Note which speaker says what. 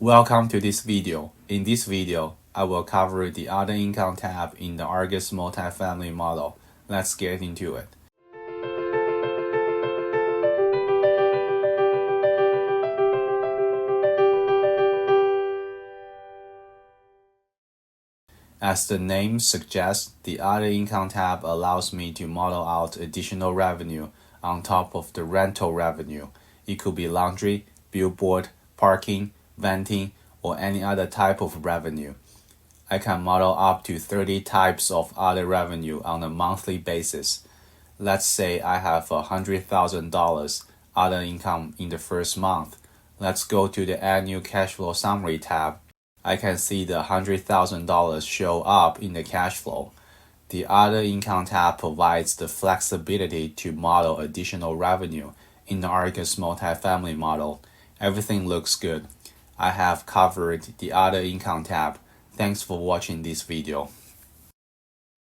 Speaker 1: Welcome to this video. In this video, I will cover the other income tab in the ARGUS multifamily model. Let's get into it. As the name suggests, the other income tab allows me to model out additional revenue on top of the rental revenue. It could be laundry, billboard, parking, vending, or any other type of revenue. I can model up to 30 types of other revenue on a monthly basis. Let's say I have $100,000 other income in the first month. Let's go to the annual cash flow summary tab. I can see the $100,000 show up in the cash flow. The other income tab provides the flexibility to model additional revenue in the ARGUS multifamily model. Everything looks good. I have covered the other income tab. Thanks for watching this video.